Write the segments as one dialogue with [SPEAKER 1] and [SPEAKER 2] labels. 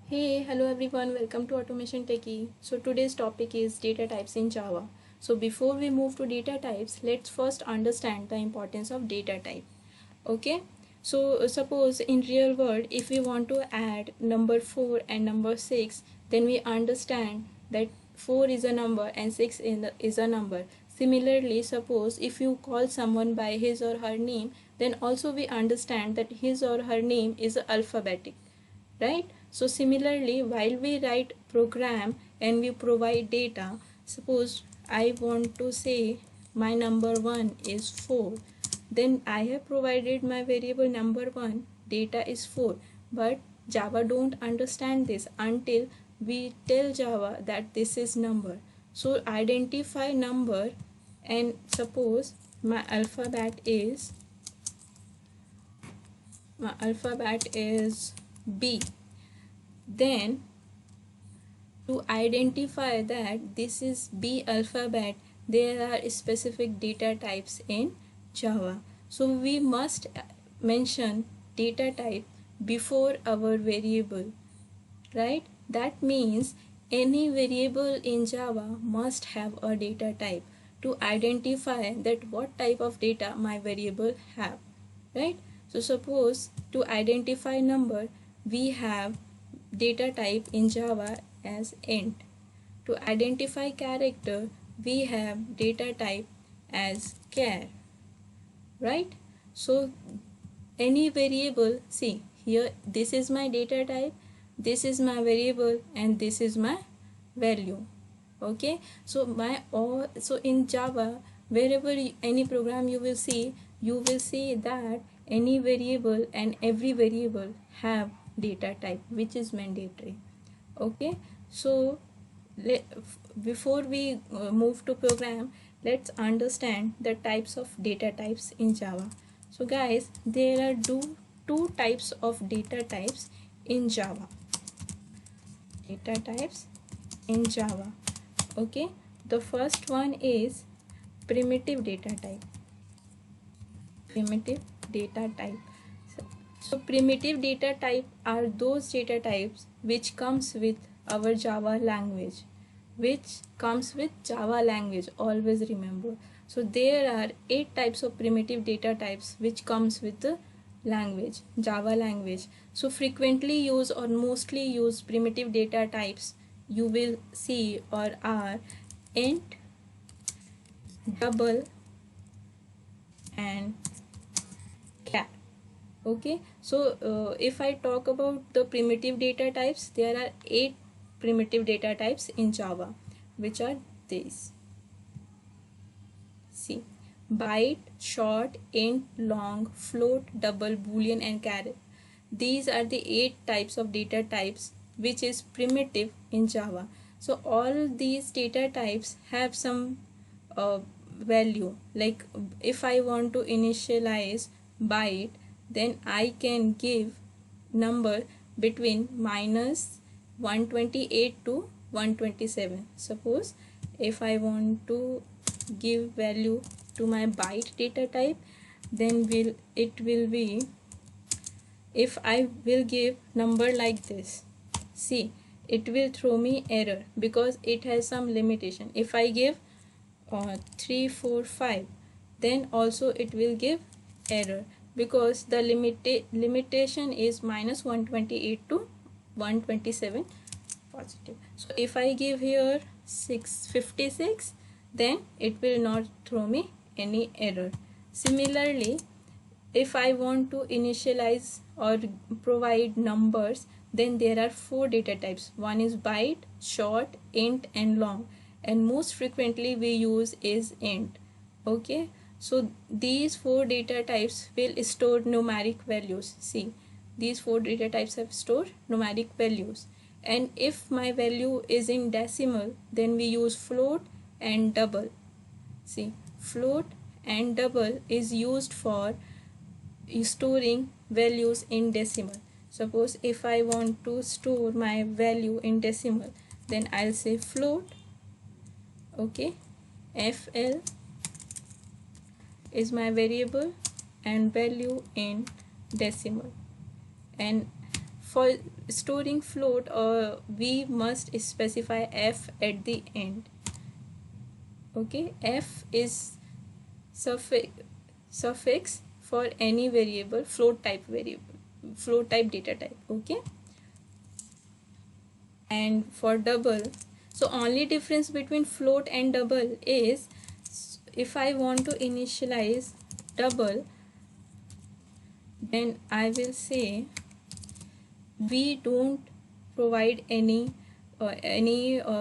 [SPEAKER 1] Hey, hello everyone, welcome to Automation Techie. So today's topic is data types in Java. So before we move to data types, let's first understand the importance of data type. Okay, so suppose in real world, if we want to add number 4 and number 6, then we understand that 4 is a number and 6 is a number. Similarly, suppose if you call someone by his or her name, then also we understand that his or her name is alphabetic, right? So similarly, while we write program and we provide data, suppose I want to say my number 1 is 4, then I have provided my variable number 1, data is 4, but Java don't understand this until we tell Java that this is number. So identify number, and suppose my alphabet is B. Then to identify that this is B alphabet, there are specific data types in Java. So we must mention data type before our variable, right? That means any variable in Java must have a data type to identify that what type of data my variable have, right? So suppose to identify number, we have data type in Java as int. To identify character, we have data type as char, right? So any variable, see here, this is my data type, this is my variable, and this is my value. Okay, so in Java, wherever any program you will see that any variable and every variable have data type, which is mandatory. Okay, so before we move to program, let's understand the types of data types in Java. So guys, there are two types of data types in Java. Data types in Java. Okay, the first one is primitive data type. Primitive data type. So primitive data type are those data types which comes with our Java language. Always remember. So there are 8 types of primitive data types which comes with the language, Java language. So frequently used or mostly used primitive data types you will see or are int, double, and char. Okay, so if I talk about the primitive data types, there are 8 primitive data types in Java, which are these. See, byte, short, int, long, float, double, boolean, and char. These are the 8 types of data types which is primitive in Java. So all these data types have some value. Like if I want to initialize byte, then I can give number between minus 128 to 127. Suppose if I want to give value to my byte data type, then it will be, if I will give number like this, see, it will throw me error because it has some limitation. If I give 3 4 5, then also it will give error because the limitation is minus 128 to 127 positive. So if I give here 656, then it will not throw me any error. Similarly, if I want to initialize or provide numbers, then there are 4 data types. One is byte, short, int, and long, and most frequently we use is int. Okay, so these 4 data types will store numeric values. See, these 4 data types have stored numeric values, and if my value is in decimal, then we use float and double. See, float and double is used for storing values in decimal. Suppose if I want to store my value in decimal, then I'll say float. Okay, fl is my variable and value in decimal. And for storing float, we must specify f at the end. Okay, f is suffix for any variable, float type data type. Okay, and for double, so only difference between float and double is, if I want to initialize double, then I will say we don't provide any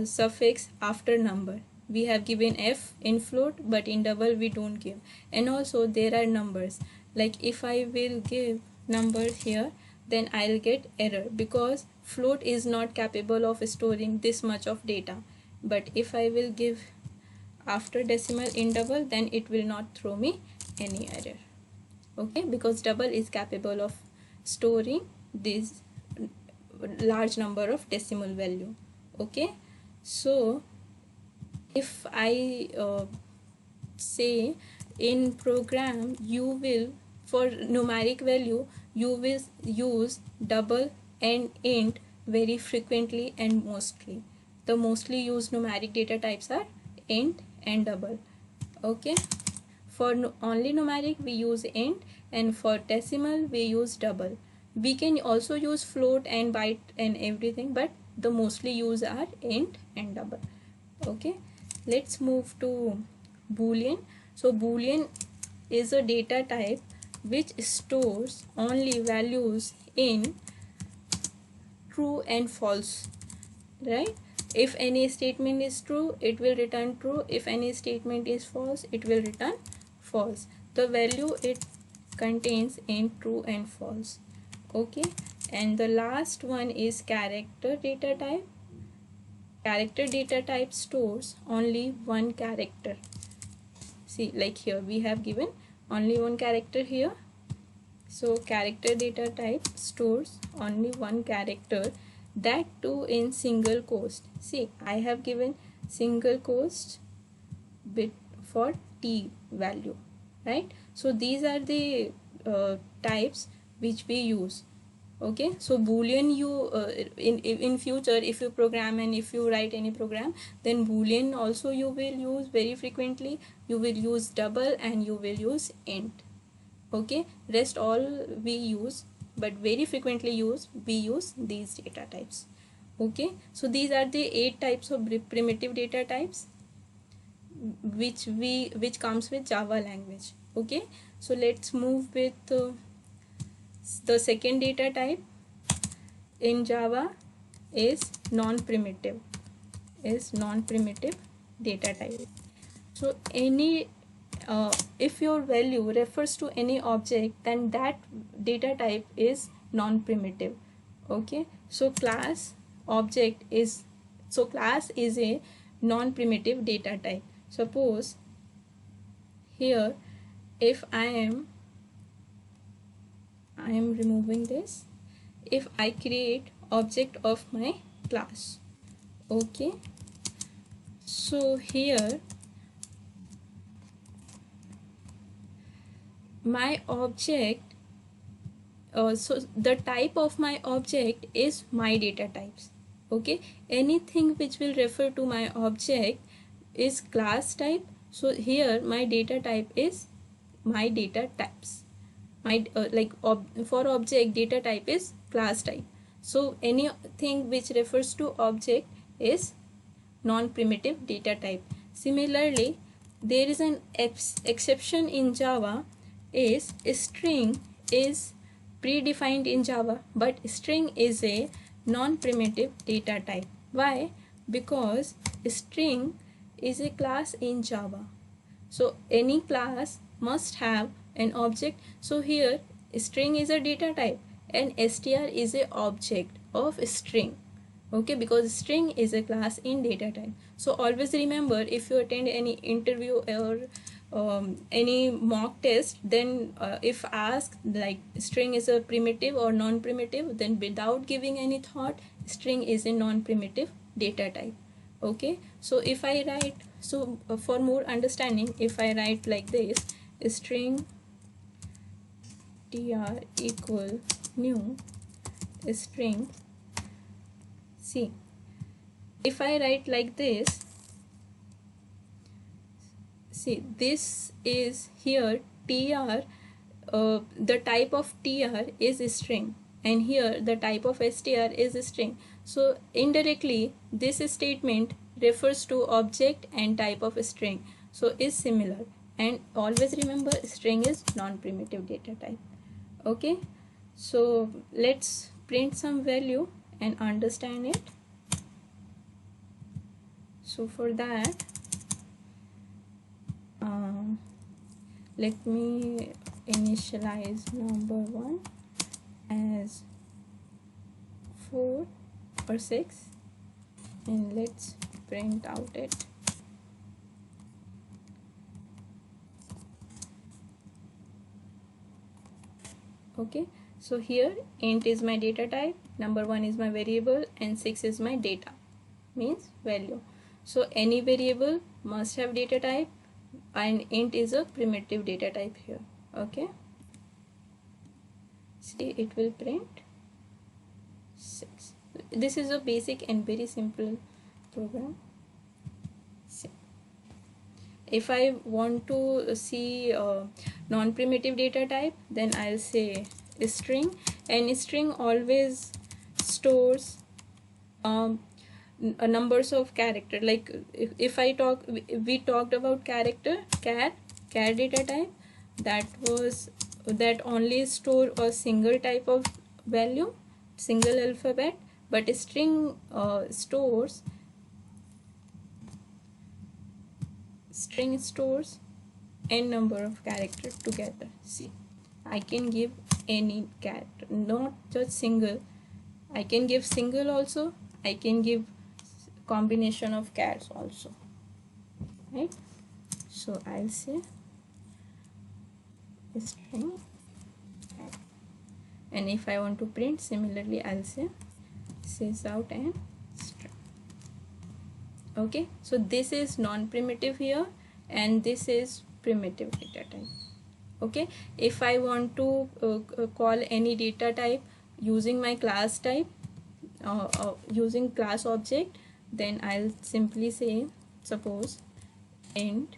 [SPEAKER 1] suffix after number. We have given f in float, but in double we don't give. And also there are numbers, like if I will give numbers here, then I'll get error, because float is not capable of storing this much of data. But if I will give after decimal in double, then it will not throw me any error. Okay, because double is capable of storing this large number of decimal value. Okay, so if I say in program, you will, for numeric value, you will use double and int very frequently and mostly. The mostly used numeric data types are int and double. Okay, for only numeric we use int, and for decimal we use double. We can also use float and byte and everything, but the mostly used are int and double. Okay, let's move to boolean. So boolean is a data type which stores only values in true and false, right? If any statement is true, it will return true. If any statement is false, it will return false. The value it contains in true and false. Okay, and the last one is character data type. Character data type stores only one character. See, like here we have given only one character here. So character data type stores only one character, that too in single quotes. See, I have given single quotes bit for t value, right? So these are the types which we use. Okay, so boolean, you in future, if you program and if you write any program, then boolean also you will use very frequently. You will use double and you will use int. Okay, rest all we use, but very frequently we use these data types. Okay, so these are the 8 types of primitive data types which comes with Java language. Okay, so let's move with the second data type in Java is non-primitive data type. So any if your value refers to any object, then that data type is non-primitive. Okay, so class is a non-primitive data type. Suppose here, if I am removing this, if I create object of my class. Okay, so here my object, so the type of my object is my data types. Okay, anything which will refer to my object is class type. So here my data type is my data types. My for object, data type is class type. So anything which refers to object is non-primitive data type. Similarly, there is an exception in Java, is string is predefined in Java, but string is a non-primitive data type. Why? Because string is a class in Java. So any class must have an object. So here string is a data type and str is a object of string. Okay, because string is a class in data type. So always remember, if you attend any interview or any mock test, then if asked like string is a primitive or non-primitive, then without giving any thought, string is a non-primitive data type. Okay, so if I write, so for more understanding, if I write like this, string tr equal new string See, if I write like this, see, this is here tr, the type of tr is string, and here the type of str is string. So indirectly this statement refers to object and type of string, so is similar. And always remember, string is non-primitive data type. Okay, so let's print some value and understand it. So for that, let me initialize number 1 as 4 or 6, and let's print out it. Okay, so here int is my data type, number 1 is my variable, and 6 is my data, means value. So any variable must have data type, and int is a primitive data type here. Okay, see, it will print 6. This is a basic and very simple program. See, if I want to see non-primitive data type, then I'll say string, and string always stores numbers of character. Like if I talk, we talked about character, char data type, that only store a single type of value, single alphabet, but string stores n number of characters together. See, I can give any character, not just single. I can give single also, I can give combination of chars also, right? So I'll say string, and if I want to print, similarly I'll say sysout and string. Okay, so this is non-primitive here, and this is primitive data type. Okay, if I want to call any data type using my class type, using class object, then I'll simply say, suppose int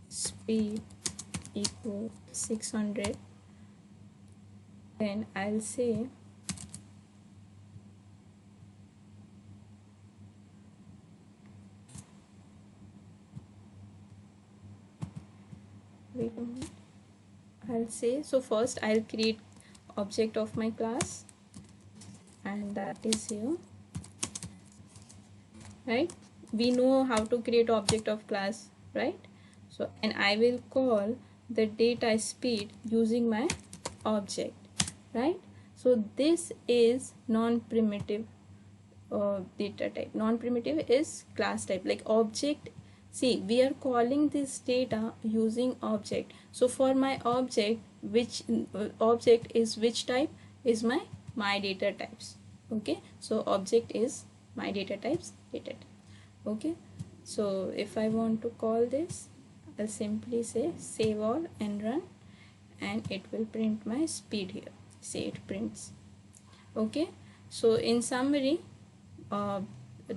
[SPEAKER 1] speed equal 600, then I'll say wait a minute, I'll say, so first I'll create object of my class, and that is here, right? We know how to create object of class, right? So, and I will call the data speed using my object, right? So this is non-primitive data type. Non-primitive is class type, like object. See, we are calling this data using object. So for my object, which object is which type is my data types. Okay, so object is my data types data type. Okay, so if I want to call this, I'll simply say save all and run, and it will print my speed here. See, it prints. Okay, so in summary,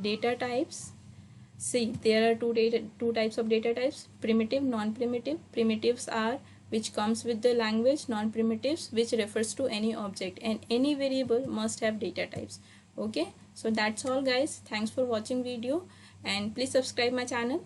[SPEAKER 1] data types, see, there are two types of data types: primitive, non-primitive. Primitives are which comes with the language, non-primitives which refers to any object, and any variable must have data types. Okay, so that's all guys. Thanks for watching video, and please subscribe my channel.